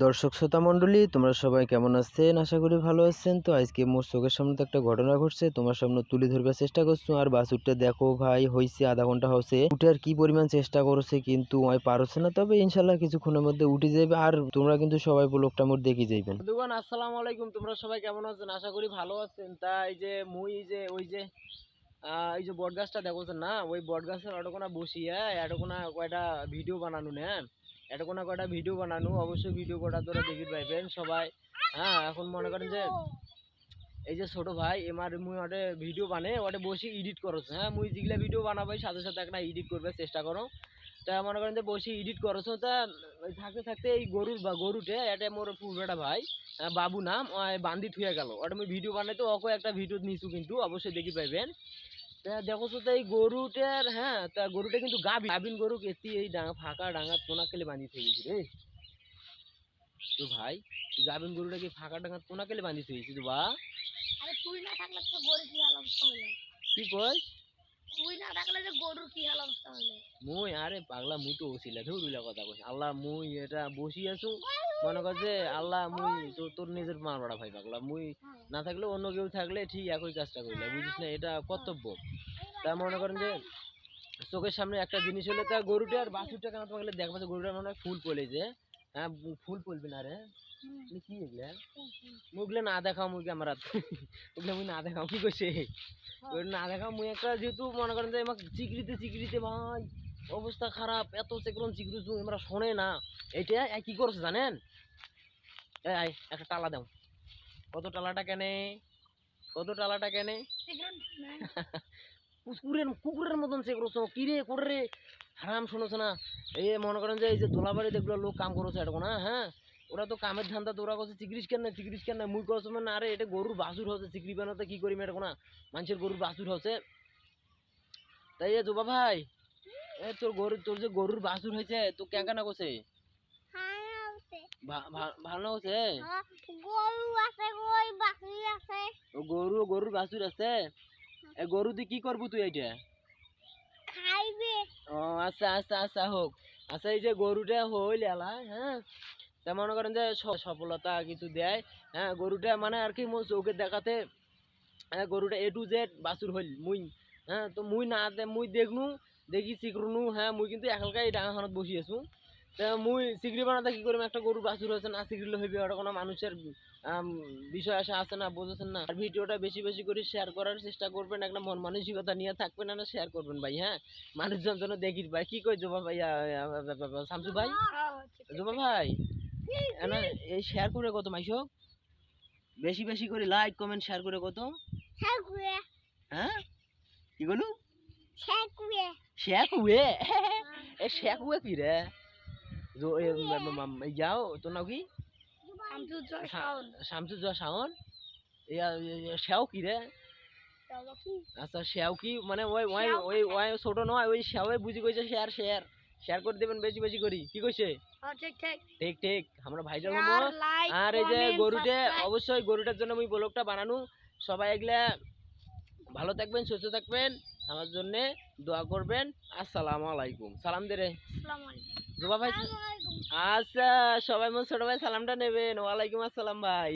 দর্শক শ্রোতা মণ্ডলী, তোমরা সবাই কেমন আছেন? আশা করি ভালো আছেন। তো আজকে মোর চোখের সামনে তো একটা ঘটনা ঘটছে, তোমার সামনে তুলে ধরবার চেষ্টা করছো। আর বাছুরটা দেখো ভাই, হইছে আধা ঘন্টা হচ্ছে, উঠার কি পরিমাণ চেষ্টা করছে কিন্তু ওই পারছে না। তবে ইনশাল্লাহ কিছুক্ষণের মধ্যে উঠে যাবে। আর তোমরা কিন্তু সবাই ব্লগটা মোর দেখি যাইবেন। বন্ধুগণ, আসসালামু আলাইকুম। তোমরা সবাই কেমন আছেন? আশা করি ভালো আছেন। তা এই যে মুই যে ওই যে এই যে বট গাছটা দেখো না, ওই বট গাছের অটোকোনা বসিয়া এটোকোনা কয়টা ভিডিও বানানো না, এটোকোনা কয়টা ভিডিও বানানো। অবশ্যই ভিডিও কটা তোরা দেখি পাইবেন সবাই। হ্যাঁ, এখন মনে করেন যে এই যে ছোট ভাই এমার মুই ওটে ভিডিও বানে ওটে বসে এডিট করছে। হ্যাঁ, মুই যেগুলা ভিডিও বানাবাই সাথে সাথে একটা এডিট করবে চেষ্টা করো। তা মনে করেন যে বসে এডিট করছো। তা থাকতে থাকতে এই গরুটে এটা মোর পূর্বেটা ভাই বাবু নাম বান্দি থুয়ে গেল। ওটা মুই ভিডিও বানাইতে ওকে একটা ভিডিও নিছু, কিন্তু অবশ্যই দেখি পাইবেন। দেখো তো এই গরুটার, হ্যাঁ, তা গরুটা কিন্তু গাভিন গরু কেতি এই ফাঁকা ডাঙা কোনা কেলে বাঁধি থেকেছি রে। তো ভাই গাভিন গরুটা কি ফাঁকা ডাঙা কোনা কেলে বাঁধি থেকেছি তো বা? আরে তুই না থাকলে তো গরু কি হাল অবস্থা হইলো? কি কই? তুই না থাকলে যে গরুর কি হাল অবস্থা হইলো? মুই আরে পাগলা, মুই তো ওছিলা ধরুলা কথা কইছি। আল্লাহ মুই এটা বসি আছো, মনে কর যে আল্লাহ মুই তোর নিজের মা বড়া ভাই পাগলা। মুই না থাকলে অন্য কেউ থাকলে ঠিক একই কাজটা করিলা, বুঝিস না? এটা কর্তব্য। তা মনে করেন যে চোখের সামনে একটা জিনিস হলে তা গরুটা আর বাছুরটা কেন তোমাকে দেখবা যে গরুটার মনে হয় ফুল পড়েছে। হ্যাঁ, ফুল পড়বি না রে। কি এগুলা মুগলে না দেখাও, মুই ক্যামেরা ওগুলো মুই না দেখাও কি করছে না দেখাও। মুই একটা যেহেতু মনে করেন যে আমাকে চিকরিতে ভাই অবস্থা খারাপ, এত চেকরন চিকরিছু আমরা শোনে না। এটা কি করছে জানেন? এই একটা টালা দাও। কত টালাটা কেনে? কত টালাটা কেনে? কুকুরের মতন চেক করছো কি রে করে হারাম শোনোছ না? এই মনে করেন যে এই যে দোলাবাড়ি দেখলো লোক কাম করেছে এটা না, হ্যাঁ, ওরা তো কামের ধান্দা তো ওরা করছে চিকরিস কেন মুই করছো মানে আরে এটা গরুর বাছুর হচ্ছে চিকরি বানাতে কি করি এটা না, মানুষের গরুর বাছুর হচ্ছে। তাই এ জোবা ভাই, এ তোর যে গরুর বাছুর হয়েছে তো কেন করছে? ভালো না হচ্ছে? গরুর বাছুর আছে। গরু দিয়ে কি করবো তুই? এইটা খাইবে। ও আচ্ছা আচ্ছা আচ্ছা, হোক। আচ্ছা, এই যে গরুটা হইল এলা, হ্যাঁ, তা মনে করেন যে সফলতা কিছু দেয়। হ্যাঁ, গরুটা মানে আর কি মোর চোখে দেখাতে গরুটা A to Z বাছুর হইল মুই। হ্যাঁ, তো মুই না মুই দেখি চিকরুনু। হ্যাঁ, মুই কিন্তু এখানকার ডাঙাখানত বসি আছো। তা মুই চিকরি বানাতে কি করবো? একটা গরুর বাছুর হচ্ছে না চিকরিলে হইবে, ওটা কোনো মানুষের বিষয় আছে না, বুঝেছেন না? আর ভিডিওটা বেশি বেশি করে শেয়ার করার চেষ্টা করবেন, একটা মন মানসিকতা নিয়ে থাকবেন, না শেয়ার করবেন ভাই। হ্যাঁ, মানুষজন যেন দেখি ভাই। কি কই জোবা ভাই, শামসু ভাই, জোবা ভাই, না এই শেয়ার করে কত মাইসক বেশি বেশি করে লাইক কমেন্ট শেয়ার করে কত? হ্যাঁ, কি বলু? শেকুয়ে এ শেকুয়ে কি রে? যাও তোর নাম কি? শামসুজ্জোয়া শাওন। শেও কি রে? আচ্ছা, শেও কি মানে ওই ওই ওই ওই ছোট নয়, ওই শেও বুঝি কইছে শেয়ার শেয়ার শেয়ার করে দেবেন বেশি বেশি করি। কি কইছে? ঠিক ঠিক, আমরা ভাইরাল হবো। আর এই যে গরুটা, অবশ্যই গরুটার জন্য আমি ব্লগটা বানানো। সবাই এগুলা ভালো থাকবেন, সুস্থ থাকবেন, আমার জন্য দোয়া করবেন। আসসালামু আলাইকুম। সালাম দে রে জোবা ভাই। আচ্ছা, সবাই মোর ছোট ভাই সালামটা নেবেন। ওয়ালাইকুম আসসালাম ভাই।